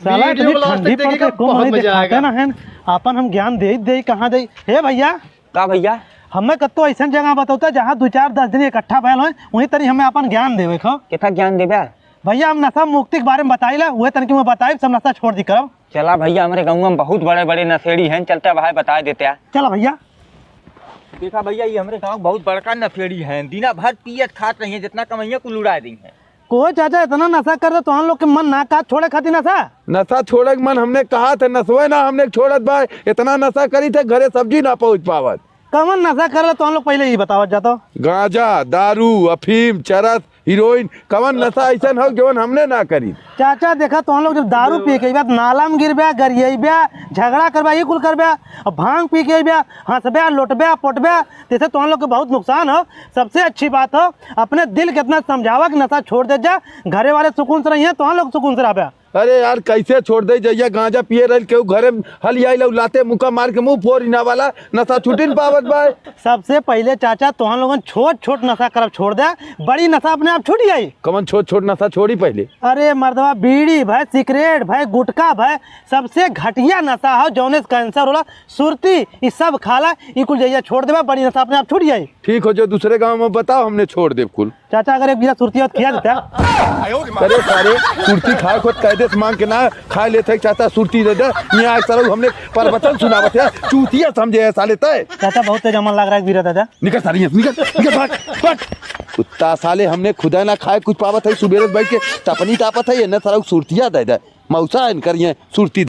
साला इतनी ठंडी पड़ के कौन नहीं दिखाते ना है अपन हम ज्ञान दे कहाँ दे हे भैया का भैया हमें कतो ऐसा जगह बताओ जहाँ 2-4-10 दिन इकट्ठा बैल हो वहीं तरी हमें अपन ज्ञान देवे खो कितना ज्ञान देबे भैया हम नशा मुक्ति के बारे में बताइला वही तनिक में बताई सब नशा छोड़ दी करब। चला भैया हमारे गाँव में बहुत बड़े बड़े नशेड़ी हैं चलते भाई बता देते हैं। चलो भैया देखा भैया ये हमारे गाँव बहुत बड़का नशेड़ी है दिना भर पियत खात रही है जितना कमैया को लुड़ा दी है। कोई चाचा इतना नशा कर दे तो हम लोग के मन ना का छोड़े खाती नशा छोड़े के मन हमने कहा था नसवे ना हमने छोड़त भाई इतना नशा करी थे घरे सब्जी ना पहुँच पावत। कमन नशा कर ले तो हम लोग पहले ही बतावत जाता गांजा दारू अफीम चरस हीरोइन कवन नशा ऐसा हो जवन हमने ना करी। चाचा देखा तो हम लोग जब दारू पी के बाद नाला में गिरबे गरियबे झगड़ा करबे ये कुल करबे और भांग पी के हंसबे लुटबे पोटबे जैसे तो हम लोग को बहुत नुकसान हो। सबसे अच्छी बात हो अपने दिल कितना समझावा कि नशा छोड़ दे जा घरे वाले सुकून से रही है तो हम लोग सुकून से रह। अरे यार कैसे छोड़ दे जइया गांजा पिए रह के घरे हलियाई लाते मुका मार के मुंह फोड़ ना वाला नशा छूटी न पावत भाई। सबसे पहले चाचा तो हम लोगन छोट छोट नशा करब छोड़ दे बड़ी नशा अपने आप छूट जाई। कमन छोट छोट नशा छोड़ी पहले। अरे मर्दवा बीड़ी भाई सिगरेट भाई गुटखा भाई सबसे घटिया नशा हो जौने से कैंसर होला सुरती ये सब खाला ये कुल जइया छोड़ देबा बड़ी नशा अपने आप छूट जाई। ठीक हो जो दूसरे गांव में बताओ हमने छोड़ दे कुल। चाचा अगर एक बिना सुरती हो खिया देता अरे सारे सुरती खाए खुद कायदे से मांग के ना खा लेते चाचा सुरती दे दे यहाँ सारा हमने प्रवचन सुनावत है चूतिया समझे है साले तय। चाचा बहुत तेज अमन लग रहा है वीरा दादा निकल सारी निकल भाग भाग कुत्ता साले हमने खुदा ना खाए कुछ पावत है सुबेरे बैठ के तपनी तापत है ना सारा सुरतिया दे दे मौसा इनकर ये सुरती